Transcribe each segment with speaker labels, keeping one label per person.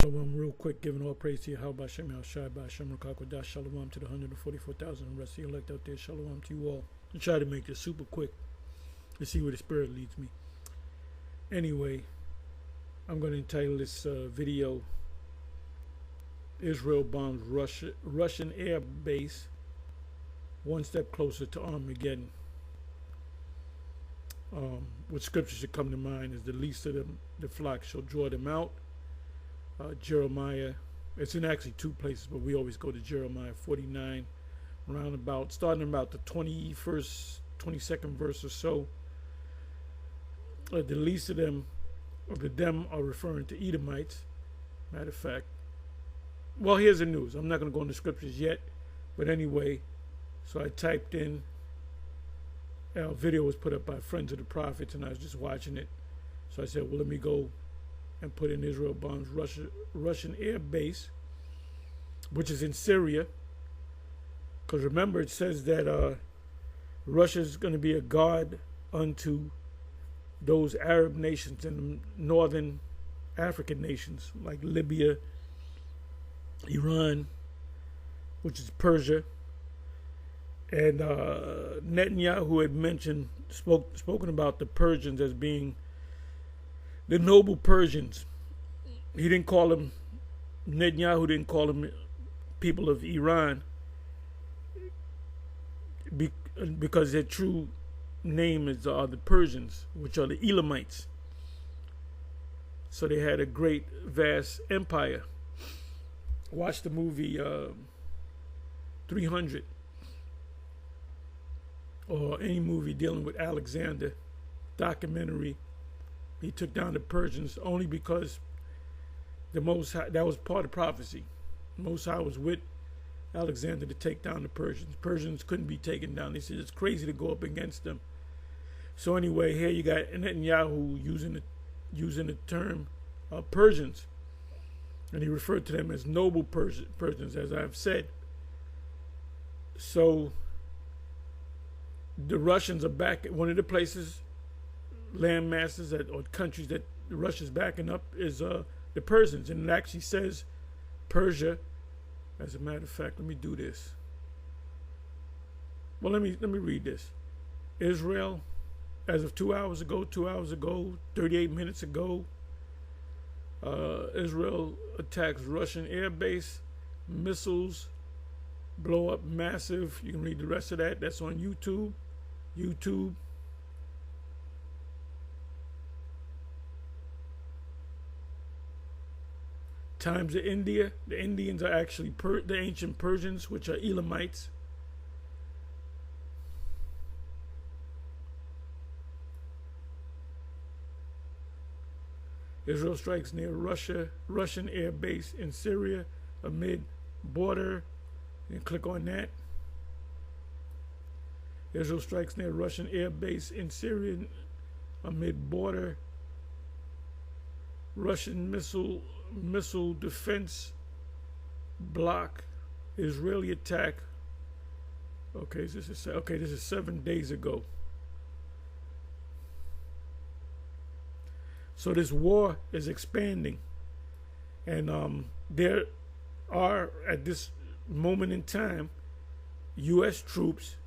Speaker 1: Shalom, real quick, giving all praise to you. How about Shem Shai by Shem Rakakwadash. Shalom to the 144,000 and rest of the elect out there. Shalom to you all. I'll try to make this super quick to see where the Spirit leads me. Anyway, I'm going to entitle this video, Israel bombs Russian Airbase, one step closer to Armageddon. What scripture should come to mind is the least of them, the flock shall draw them out. Jeremiah, it's in actually two places, but we always go to Jeremiah 49, roundabout, starting about the 22nd verse or so. The least of them, or the them are referring to Edomites. Matter of fact, well, here's the news. I'm not going to go into scriptures yet, but anyway, so I typed in, a video was put up by Friends of the Prophets, and I was just watching it. So I said, well, let me go and put in Israel bombs Russian Airbase, which is in Syria. Because remember, it says that Russia's going to be a guard unto those Arab nations and northern African nations like Libya, Iran, which is Persia. And Netanyahu had spoken about the Persians as being the noble Persians. He didn't call them, Netanyahu didn't call them people of Iran because their true name is the Persians, which are the Elamites. So they had a great, vast empire. Watch the movie 300 or any movie dealing with Alexander, documentary. He took down the Persians only because the Most High, that was part of prophecy. The Most High was with Alexander to take down the Persians. Persians couldn't be taken down. They said it's crazy to go up against them. So anyway, here you got Netanyahu using the term Persians, and he referred to them as noble Persians, as I've said. So the Russians are back at one of the places, land masses or countries that Russia's backing up is the Persians, and it actually says Persia. As a matter of fact, let me do this. Well, let me read this. Israel, as of 2 hours ago, 38 minutes ago, Israel attacks Russian airbase, missiles blow up massive. You can read the rest of that. That's on YouTube. Times of India. The Indians are actually the ancient Persians, which are Elamites. Israel strikes near Russian airbase in Syria amid border. And click on that. Israel strikes near Russian airbase in Syria amid border. Russian missile defense block. Israeli attack. Okay, this is 7 days ago. So this war is expanding, and there are at this moment in time U.S. troops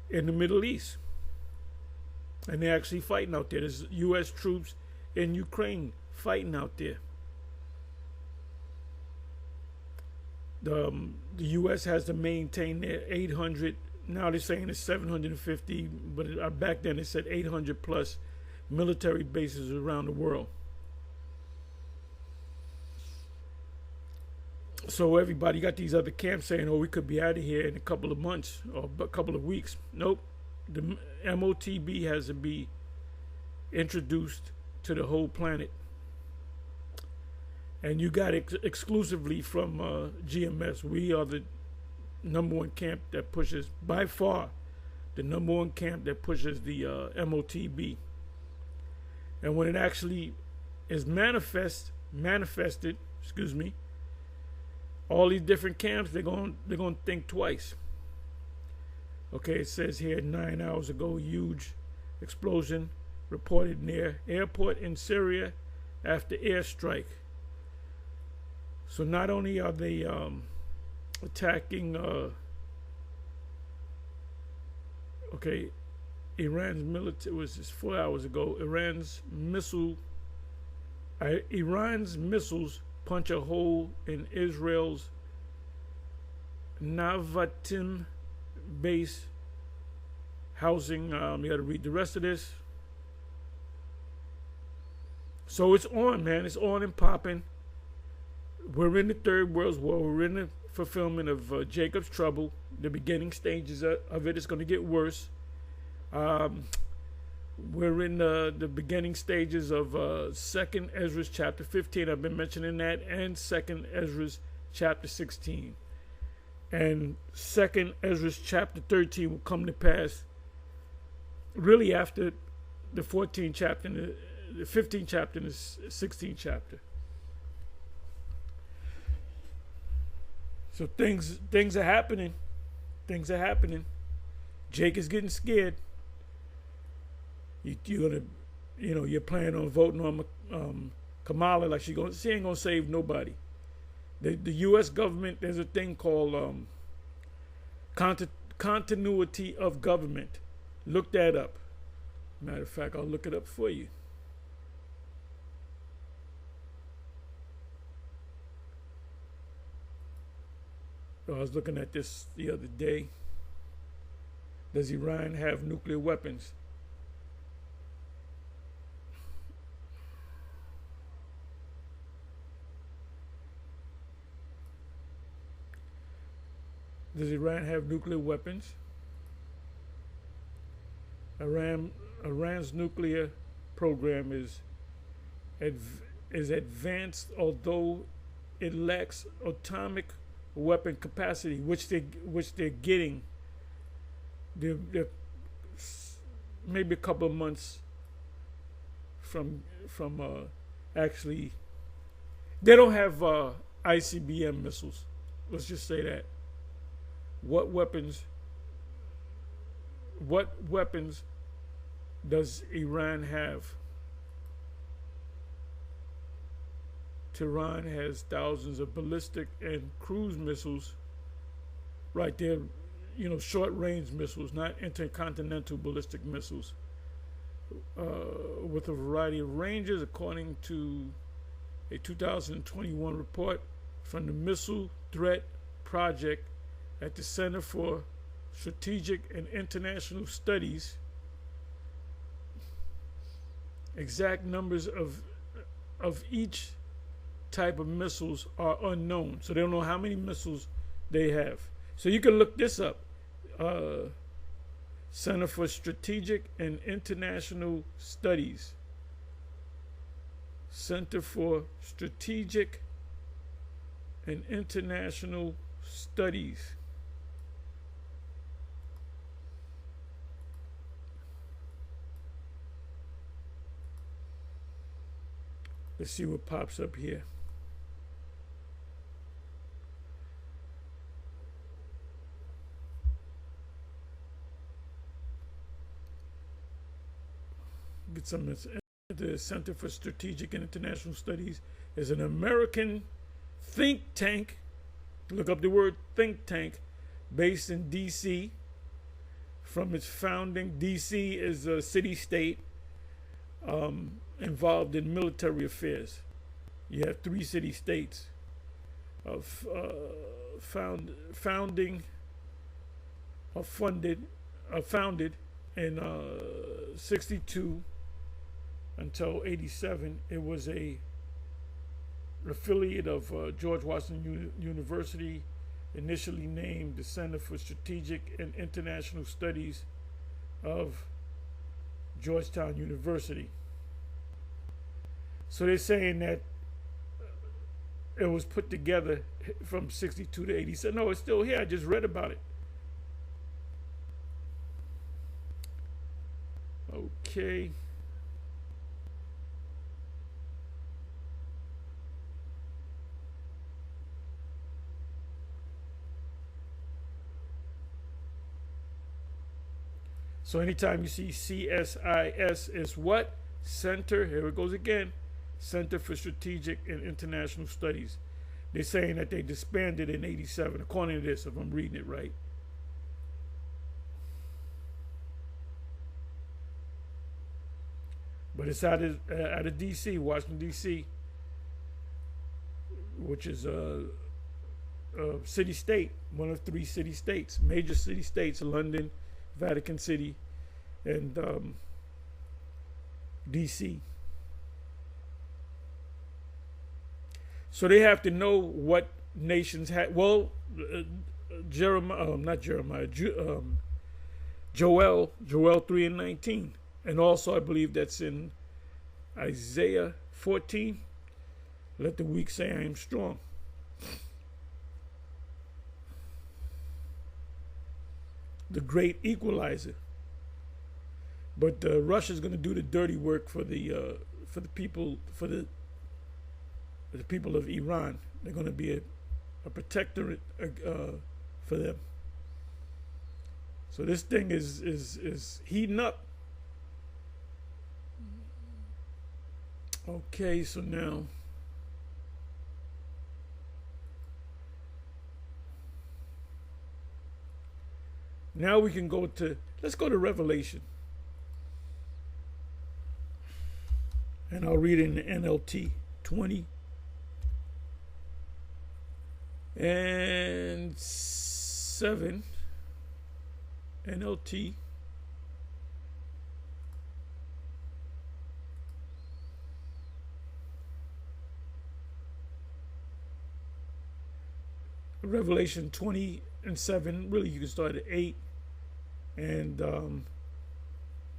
Speaker 1: in the Middle East, and they're actually fighting out there. There's U.S. troops in Ukraine fighting out there. The U.S. has to maintain their 800, now they're saying it's 750, but back then they said 800 plus military bases around the world. So everybody got these other camps saying, oh, we could be out of here in a couple of months or a couple of weeks. Nope. The MOTB has to be introduced to the whole planet. And you got it exclusively from GMS. We are the number one camp that pushes, by far, the number one camp that pushes the MOTB. And when it actually is manifested, all these different camps, they're going to think twice. Okay, it says here 9 hours ago, huge explosion reported near airport in Syria after airstrike. So not only are they attacking, Iran's military, was just 4 hours ago, Iran's missiles punch a hole in Israel's Navatim base housing. You got to read the rest of this. So it's on, man. It's on and popping. We're in the Third World War. We're in the fulfillment of Jacob's trouble. The beginning stages of it is going to get worse. We're in the beginning stages of 2nd Ezra chapter 15. I've been mentioning that, and 2nd Ezra chapter 16. And 2nd Ezra chapter 13 will come to pass really after the 14th chapter, and the 15th chapter, and the 16th chapter. So things are happening. Things are happening. Jake is getting scared. You're gonna, you're planning on voting on Kamala like she ain't gonna save nobody. The U.S. government, there's a thing called continuity of government. Look that up. Matter of fact, I'll look it up for you. I was looking at this the other day. Does Iran have nuclear weapons? Does Iran have nuclear weapons? Iran's nuclear program is advanced, although it lacks atomic weapon capacity, which they're getting. They're maybe a couple of months from actually. They don't have ICBM missiles. Let's just say that. What weapons does Iran have? Tehran has thousands of ballistic and cruise missiles. Right there, short-range missiles, not intercontinental ballistic missiles, with a variety of ranges, according to a 2021 report from the Missile Threat Project at the Center for Strategic and International Studies. Exact numbers of each type of missiles are unknown, so they don't know how many missiles they have. So you can look this up. Center for Strategic and International Studies. Center for Strategic and International Studies. Let's see what pops up here. Get some. The Center for Strategic and International Studies is an American think tank. Look up the word think tank, based in D.C. From its founding, D.C. is a city-state involved in military affairs. You have 3 city-states of founded in 62 until 87. It was an affiliate of George Washington University, initially named the Center for Strategic and International Studies of Georgetown University. So they're saying that it was put together from 62 to 87. No, it's still here. I just read about it. Okay. So anytime you see CSIS, is what? Center, here it goes again, Center for Strategic and International Studies. They're saying that they disbanded in 87, according to this, if I'm reading it right. But it's out of D.C., Washington, D.C., which is a city-state, one of 3 city-states, major city-states: London, Vatican City, and D.C. So they have to know what nations had. Well, Jeremiah, not Jeremiah, Joel 3:19. And also, I believe that's in Isaiah 14. Let the weak say, I am strong. The great equalizer. But Russia's going to do the dirty work for the people of Iran. They're going to be a protectorate for them. So this thing is heating up. Okay, so now we can let's go to Revelation. And I'll read it in the NLT 20 and 7 NLT. Revelation 20 and 7. Really, you can start at 8. And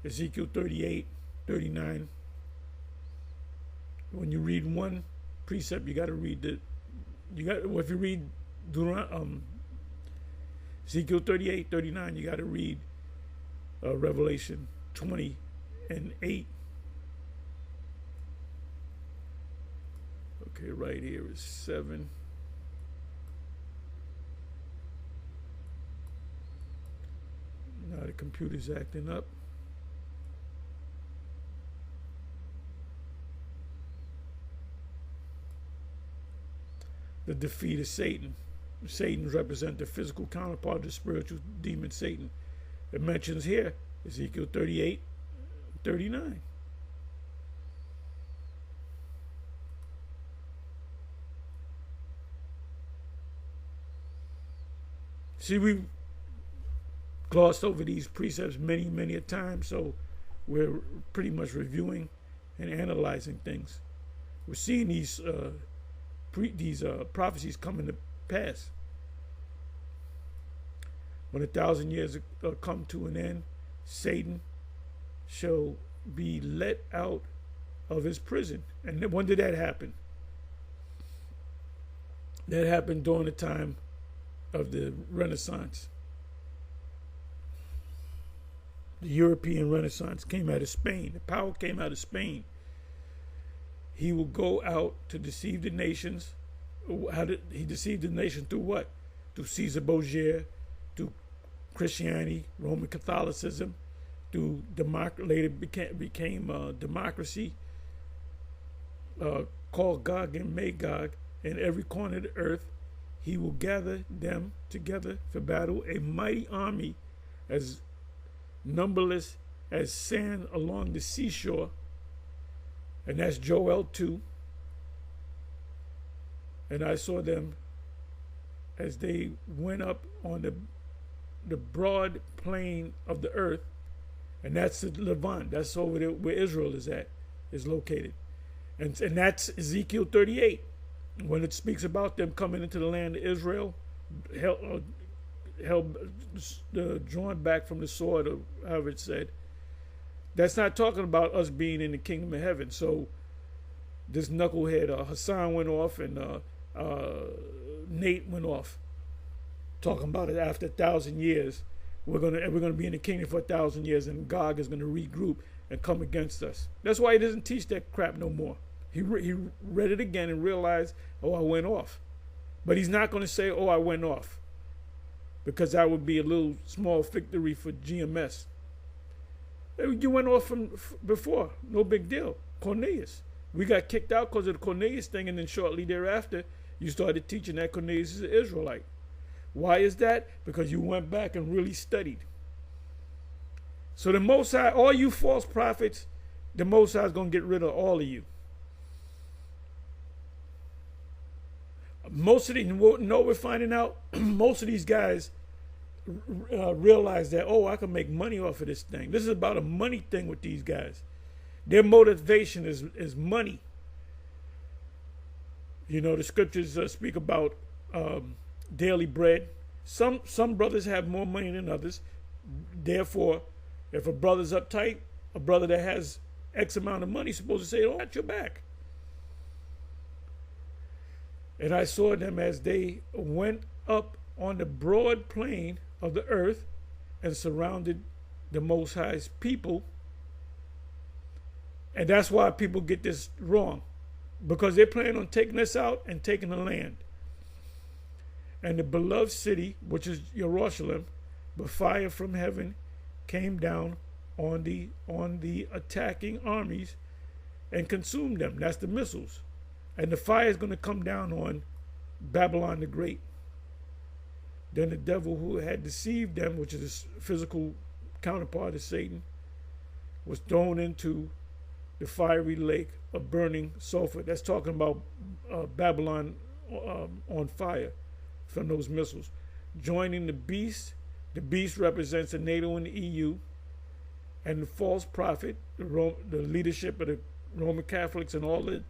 Speaker 1: Ezekiel 38, 39. When you read one precept, you got to read if you read Ezekiel 38, 39, you got to read Revelation 20 and 8. Okay, right here is 7. Now the computer's acting up. The defeat of Satan. Satan represents the physical counterpart of the spiritual demon Satan. It mentions here Ezekiel 38, 39. See, we glossed over these precepts many a time, so we're pretty much reviewing and analyzing things. We're seeing these prophecies coming to pass. When 1,000 years come to an end, Satan shall be let out of his prison. And when did that happen? That happened during the time of the Renaissance. The European Renaissance came out of Spain. The power came out of Spain. He will go out to deceive the nations. He deceived the nation through what? Through Caesar Borgia, through Christianity, Roman Catholicism, through later became democracy, called Gog and Magog, in every corner of the earth. He will gather them together for battle, a mighty army as numberless as sand along the seashore. And that's Joel 2. And I saw them as they went up on the broad plain of the earth. And that's the Levant. That's over there where Israel is located. And that's Ezekiel 38. When it speaks about them coming into the land of Israel, drawn back from the sword, or however it said, that's not talking about us being in the kingdom of heaven. So this knucklehead Hassan went off, and Nate went off, talking about it after 1,000 years. We're gonna be in the kingdom for 1,000 years, and Gog is gonna regroup and come against us. That's why he doesn't teach that crap no more. He read it again and realized, oh, I went off. But he's not going to say, oh, I went off, because that would be a little small victory for GMS. You went off from before, no big deal. Cornelius. We got kicked out because of the Cornelius thing, and then shortly thereafter, You started teaching that Cornelius is an Israelite. Why is that? Because you went back and really studied. So the Most High, all you false prophets, the Most High is going to get rid of all of you. Most of these, know we're finding out, most of these guys realize that, oh, I can make money off of this thing. This is about a money thing with these guys. Their motivation is money. You know, the scriptures speak about daily bread. Some brothers have more money than others. Therefore, if a brother's uptight, a brother that has X amount of money is supposed to say, oh, at your back. And I saw them as they went up on the broad plain of the earth and surrounded the Most High's people. And that's why people get this wrong, because they plan on taking us out and taking the land. And the beloved city, which is Jerusalem, the fire from heaven came down on the attacking armies and consumed them. That's the missiles. And the fire is going to come down on Babylon the Great. Then the devil who had deceived them, which is the physical counterpart of Satan, was thrown into the fiery lake of burning sulfur. That's talking about Babylon on fire from those missiles. Joining the beast. The beast represents the NATO and the EU. And the false prophet, the leadership of the Roman Catholics and all the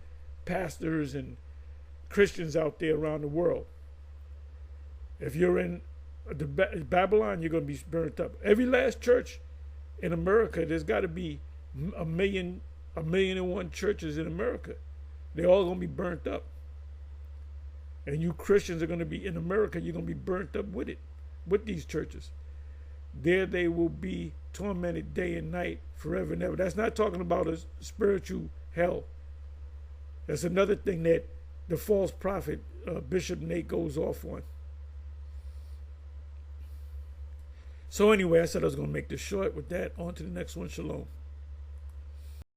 Speaker 1: pastors and Christians out there around the world. If you're in Babylon, you're going to be burnt up. Every last church in America, there's got to be a million and one churches in America. They're all going to be burnt up. And you Christians are going to be in America, you're going to be burnt up with it, with these churches. There they will be tormented day and night forever and ever. That's not talking about a spiritual hell. That's another thing that the false prophet, Bishop Nate, goes off on. So anyway, I said I was going to make this short. With that, on to the next one. Shalom.